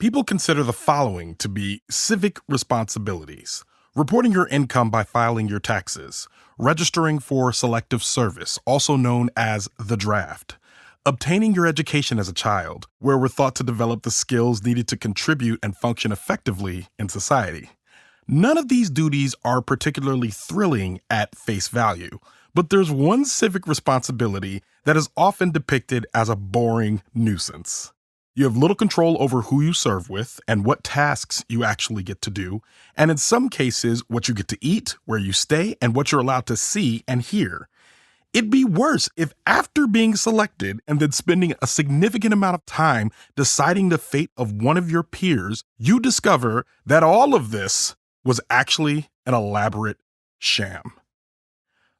People consider the following to be civic responsibilities: reporting your income by filing your taxes, registering for selective service, also known as the draft, obtaining your education as a child, where we're thought to develop the skills needed to contribute and function effectively in society. None of these duties are particularly thrilling at face value, but there's one civic responsibility that is often depicted as a boring nuisance. You have little control over who you serve with and what tasks you actually get to do, and in some cases, what you get to eat, where you stay, and what you're allowed to see and hear. It'd be worse if after being selected and then spending a significant amount of time deciding the fate of one of your peers, you discover that all of this was actually an elaborate sham.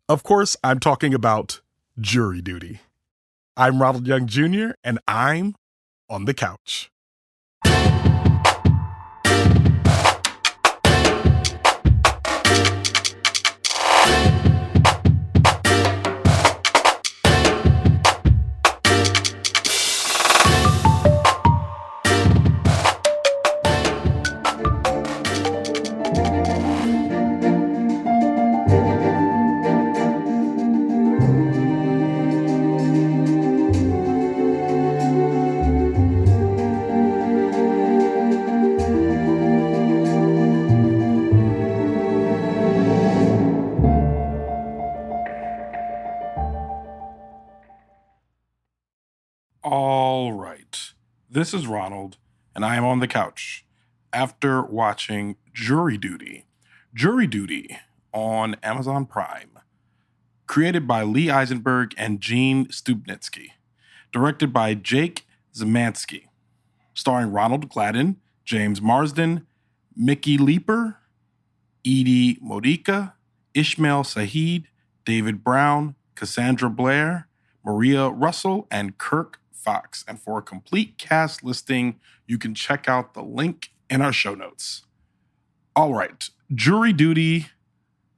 Of course, I'm talking about jury duty. I'm Ronald Young Jr., and I'm on the couch. All right. This is Ronald, and I am on the couch after watching Jury Duty. Jury Duty on Amazon Prime, created by Lee Eisenberg and Gene Stupnitsky, directed by Jake Szymanski, starring Ronald Gladden, James Marsden, Mekki Leeper, Edie Modica, Ishmel Sahid, David Brown, Cassandra Blair, Maria Russell, and Kirk Fox. And for a complete cast listing, you can check out the link in our show notes. All right, Jury Duty.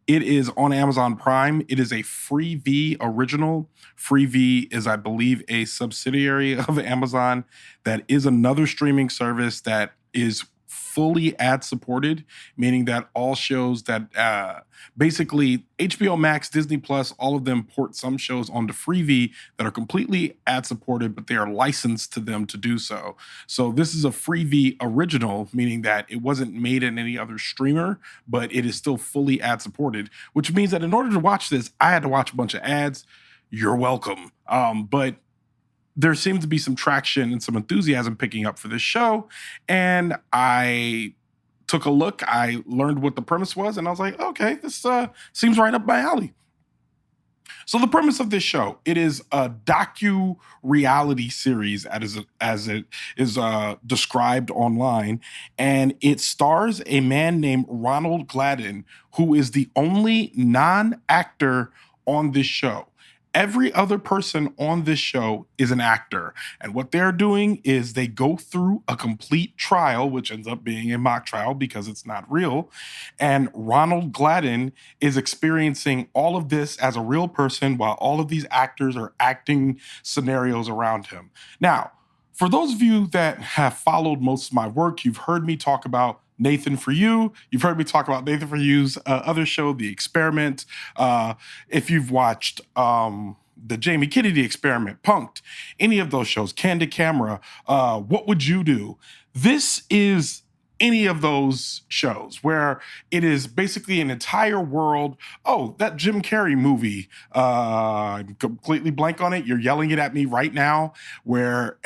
It is on Amazon Prime. It is a Freevee original. Freevee is, I believe, a subsidiary of Amazon that is another streaming service that is fully ad-supported, meaning that all shows that basically HBO Max, Disney Plus, all of them port some shows onto Freevee that are completely ad-supported, but they are licensed to them to do so. So this is a Freevee original, meaning that it wasn't made in any other streamer, but it is still fully ad-supported, which means that in order to watch this, I had to watch a bunch of ads. You're welcome. But there seems to be some traction and some enthusiasm picking up for this show. And I took a look. I learned what the premise was, and I was like, okay, this seems right up my alley. So the premise of this show, it is a docu-reality series as it is described online, and it stars a man named Ronald Gladden, who is the only non-actor on this show. Every other person on this show is an actor. And what they're doing is they go through a complete trial, which ends up being a mock trial because it's not real. And Ronald Gladden is experiencing all of this as a real person while all of these actors are acting scenarios around him. Now, for those of you that have followed most of my work, you've heard me talk about Nathan For You. You've heard me talk about Nathan For You's other show, The Experiment. If you've watched the Jamie Kennedy Experiment, Punked, any of those shows, Candid Camera, What Would You Do? This is any of those shows where it is basically an entire world. Oh, that Jim Carrey movie, I'm completely blank on it. You're yelling it at me right now, where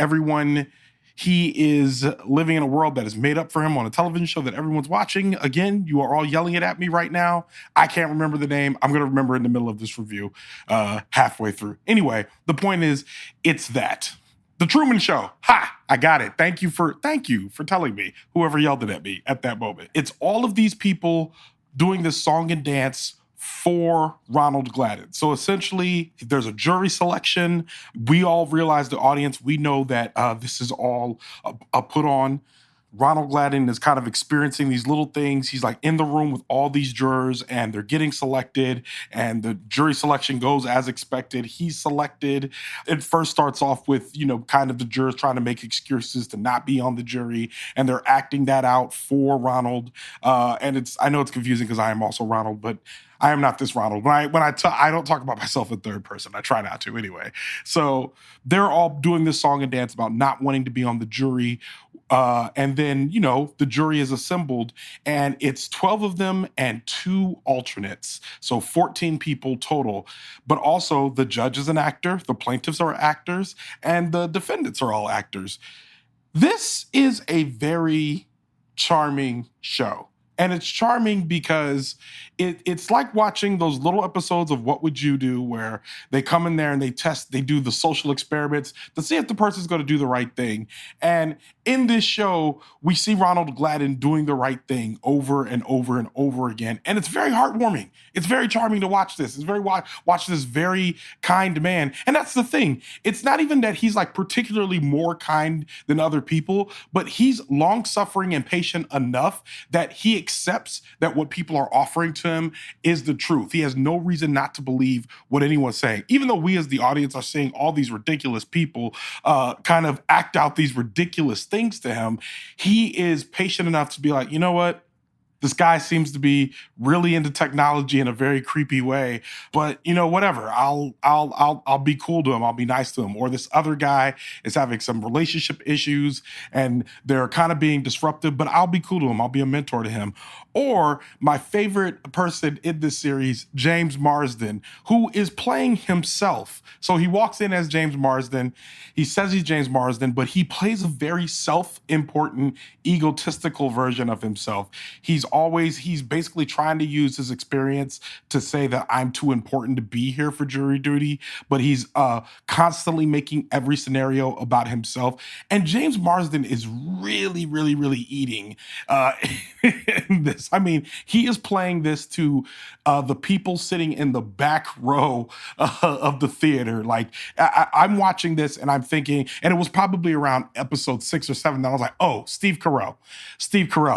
he is living in a world that is made up for him on a television show that everyone's watching. Again, you are all yelling it at me right now. I can't remember the name. I'm going to remember in the middle of this review, halfway through. Anyway, the point is, it's that. The Truman Show. Ha! I got it. Thank you for telling me, whoever yelled it at me at that moment. It's all of these people doing this song and dance for Ronald Gladden. So essentially, there's a jury selection. We all realize, the audience, we know that this is all a put on. Ronald Gladden is kind of experiencing these little things. He's like in the room with all these jurors and they're getting selected and the jury selection goes as expected. He's selected. It first starts off with, kind of the jurors trying to make excuses to not be on the jury and they're acting that out for Ronald. I know it's confusing because I am also Ronald, but I am not this Ronald. I don't talk about myself in third person. I try not to anyway. So they're all doing this song and dance about not wanting to be on the jury. And then, the jury is assembled and it's 12 of them and 2 alternates. So 14 people total. But also the judge is an actor, the plaintiffs are actors, and the defendants are all actors. This is a very charming show. And it's charming because it's like watching those little episodes of What Would You Do, where they come in there and they do the social experiments to see if the person's going to do the right thing. And in this show, we see Ronald Gladden doing the right thing over and over and over again. And it's very heartwarming. It's very charming to watch this. It's very watch this very kind man. And that's the thing. It's not even that he's like particularly more kind than other people, but he's long-suffering and patient enough that he accepts that what people are offering to him is the truth. He has no reason not to believe what anyone's saying. Even though we as the audience are seeing all these ridiculous people kind of act out these ridiculous things to him, he is patient enough to be like, you know what? This guy seems to be really into technology in a very creepy way, but whatever. I'll be cool to him. I'll be nice to him. Or this other guy is having some relationship issues and they're kind of being disruptive, but I'll be cool to him. I'll be a mentor to him. Or my favorite person in this series, James Marsden, who is playing himself. So he walks in as James Marsden. He says he's James Marsden, but he plays a very self-important, egotistical version of himself. He's basically trying to use his experience to say that I'm too important to be here for jury duty, but he's constantly making every scenario about himself. And James Marsden is really, really, really eating in this. I mean, he is playing this to the people sitting in the back row of the theater. Like, I'm watching this and I'm thinking, and it was probably around episode 6 or 7 that I was like, oh, Steve Carell.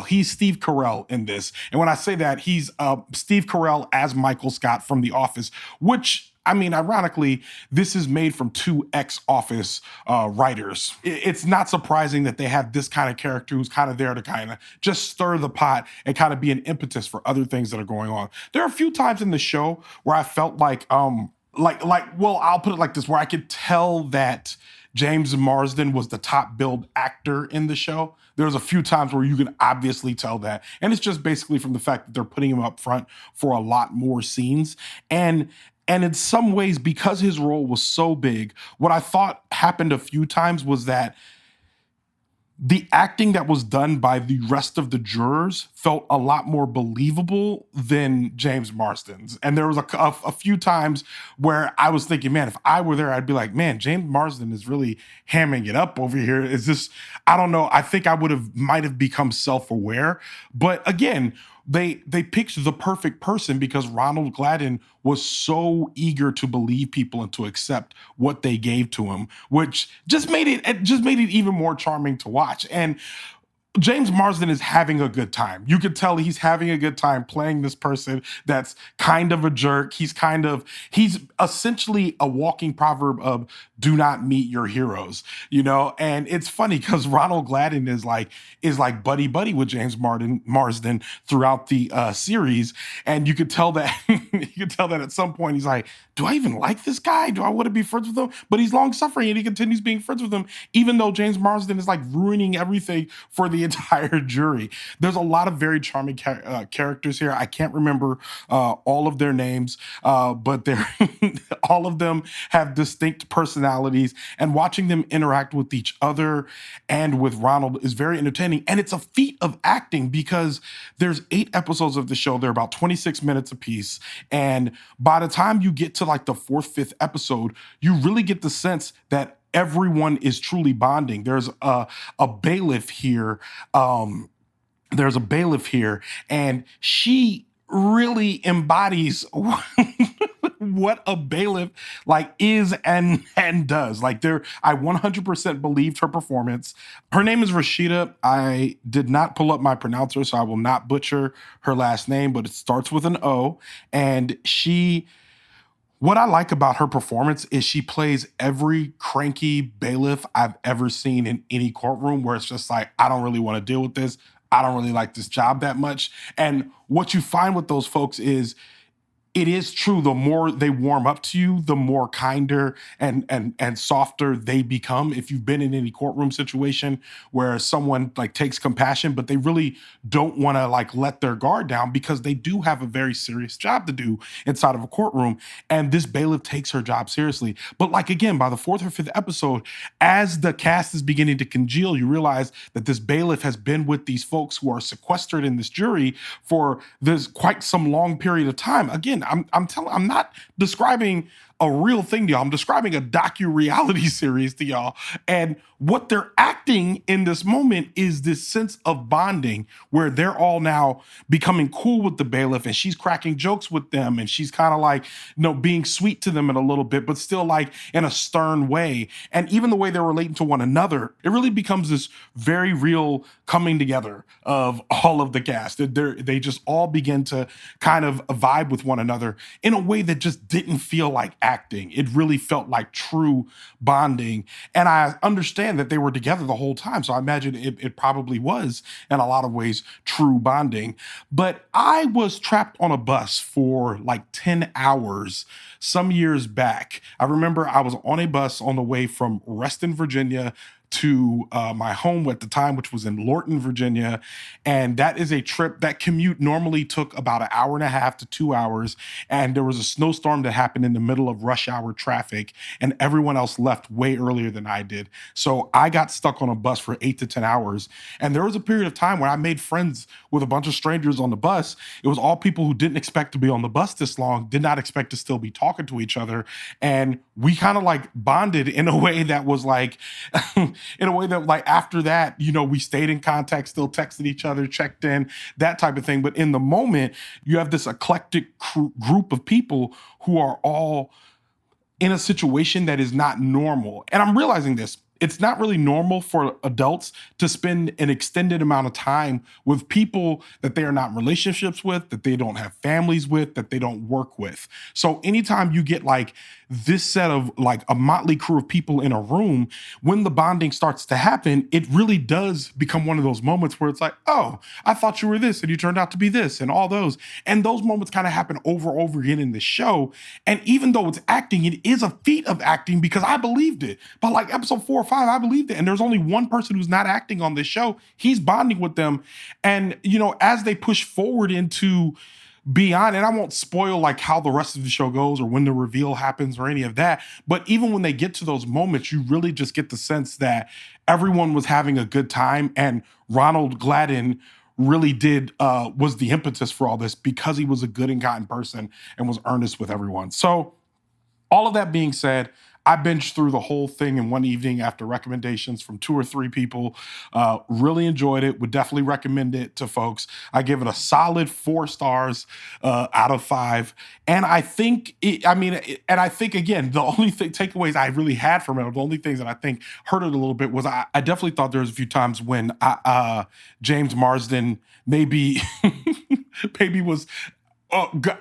He's Steve Carell in this. And when I say that, he's Steve Carell as Michael Scott from The Office, which, I mean, ironically, this is made from 2 ex-Office writers. It's not surprising that they have this kind of character who's kind of there to kind of just stir the pot and kind of be an impetus for other things that are going on. There are a few times in the show where I felt like I'll put it like this, where I could tell that James Marsden was the top billed actor in the show. There's a few times where you can obviously tell that. And it's just basically from the fact that they're putting him up front for a lot more scenes. And in some ways, because his role was so big, what I thought happened a few times was that the acting that was done by the rest of the jurors felt a lot more believable than James Marsden's. And there was a few times where I was thinking, man, if I were there, I'd be like, man, James Marsden is really hamming it up over here. Is this, I don't know. I think I might have become self-aware. But again, they picked the perfect person because Ronald Gladden was so eager to believe people and to accept what they gave to him, which just made it even more charming to watch. And James Marsden is having a good time. You could tell he's having a good time playing this person that's kind of a jerk. He's essentially a walking proverb of do not meet your heroes, And it's funny because Ronald Gladden is like buddy with James Marsden throughout the series. And you could tell that at some point he's like, do I even like this guy? Do I want to be friends with him? But he's long suffering and he continues being friends with him, even though James Marsden is like ruining everything for the entire jury. There's a lot of very charming characters here. I can't remember all of their names, but they're all of them have distinct personalities, and watching them interact with each other and with Ronald is very entertaining. And it's a feat of acting because there's 8 episodes of the show. They're about 26 minutes apiece. And by the time you get to like the 4th, 5th episode, you really get the sense that everyone is truly bonding. There's a bailiff here. And she really embodies what a bailiff like is and does. Like I 100% believed her performance. Her name is Rashida. I did not pull up my pronouncer, so I will not butcher her last name, but it starts with an O. And what I like about her performance is she plays every cranky bailiff I've ever seen in any courtroom, where it's just like, I don't really want to deal with this. I don't really like this job that much. And what you find with those folks is, it is true, the more they warm up to you, the more kinder and softer they become. If you've been in any courtroom situation where someone like takes compassion, but they really don't want to like let their guard down, because they do have a very serious job to do inside of a courtroom. And this bailiff takes her job seriously. But like, again, by the fourth or fifth episode, as the cast is beginning to congeal, you realize that this bailiff has been with these folks who are sequestered in this jury for this quite some long period of time. Again, I'm not describing a real thing to y'all. I'm describing a docu-reality series to y'all. And what they're acting in this moment is this sense of bonding, where they're all now becoming cool with the bailiff, and she's cracking jokes with them, and she's kind of like, being sweet to them in a little bit, but still like in a stern way. And even the way they're relating to one another, it really becomes this very real coming together of all of the cast. They just all begin to kind of vibe with one another in a way that just didn't feel like acting. It really felt like true bonding. And I understand that they were together the whole time, so I imagine it probably was, in a lot of ways, true bonding. But I was trapped on a bus for like 10 hours some years back. I remember I was on a bus on the way from Reston, Virginia, to my home at the time, which was in Lorton, Virginia. And that is a trip, that commute normally took about an hour and a half to 2 hours. And there was a snowstorm that happened in the middle of rush hour traffic, and everyone else left way earlier than I did. So I got stuck on a bus for 8 to 10 hours. And there was a period of time where I made friends with a bunch of strangers on the bus. It was all people who didn't expect to be on the bus this long, did not expect to still be talking to each other. And we kind of like bonded in a way that was like, in a way that like after that, we stayed in contact, still texted each other, checked in, that type of thing. But in the moment, you have this eclectic group of people who are all in a situation that is not normal. And I'm realizing this. It's not really normal for adults to spend an extended amount of time with people that they are not in relationships with, that they don't have families with, that they don't work with. So anytime you get like this set of like a motley crew of people in a room, when the bonding starts to happen, it really does become one of those moments where it's like, oh, I thought you were this and you turned out to be this, and all those. And those moments kind of happen over and over again in the show. And even though it's acting, it is a feat of acting, because I believed it. But like episode 4 or 5, I believed it. And there's only one person who's not acting on this show. He's bonding with them. And, as they push forward into beyond, and I won't spoil like how the rest of the show goes or when the reveal happens or any of that, but even when they get to those moments, you really just get the sense that everyone was having a good time, and Ronald Gladden really was the impetus for all this, because he was a good and kind person and was earnest with everyone. So all of that being said, I binged through the whole thing in one evening after recommendations from 2 or 3 people. Really enjoyed it. Would definitely recommend it to folks. I give it a solid 4 stars out of 5. And I think, again, the only takeaways I really had from it, or the only things that I think hurt it a little bit, was I definitely thought there was a few times when James Marsden maybe was...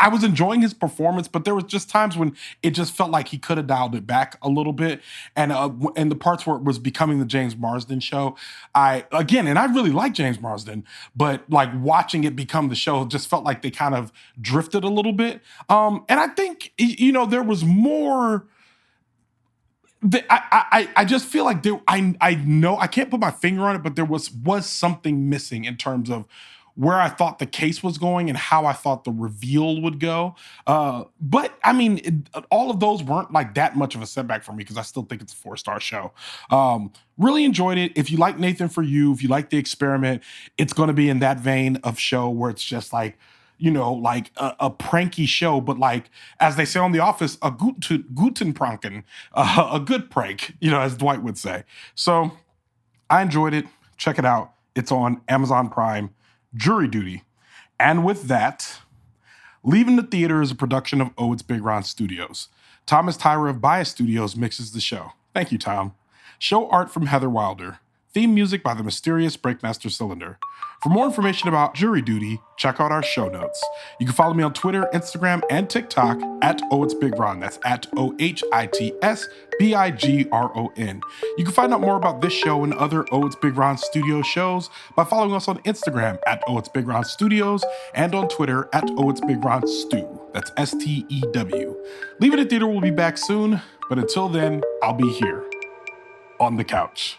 I was enjoying his performance, but there was just times when it just felt like he could have dialed it back a little bit. And the parts where it was becoming the James Marsden show, I really like James Marsden, but like watching it become the show just felt like they kind of drifted a little bit. And I think, there was more... I just feel like I know I can't put my finger on it, but there was something missing in terms of where I thought the case was going and how I thought the reveal would go. But I mean, all of those weren't like that much of a setback for me, because I still think it's a 4-star show. Really enjoyed it. If you like Nathan For You, if you like The Experiment, it's going to be in that vein of show where it's just like, like a pranky show, but like, as they say on The Office, a guten Pranken, a good prank, as Dwight would say. So I enjoyed it. Check it out. It's on Amazon Prime. Jury Duty. And with that, Leaving the Theater is a production of Oh It's Big Ron Studios. Thomas Tyra of Bias Studios mixes the show. Thank you, Tom. Show art from Heather Wilder. Theme music by the mysterious Breakmaster Cylinder. For more information about Jury Duty, check out our show notes. You can follow me on Twitter, Instagram, and TikTok at Oh It's Big Ron. That's at OHITSBIGRON. You can find out more about this show and other Oh It's Big Ron Studio shows by following us on Instagram at Oh It's Big Ron Studios and on Twitter at Oh It's Big Ron Stew. That's STEW. Leaving the Theater will be back soon, but until then, I'll be here on the couch.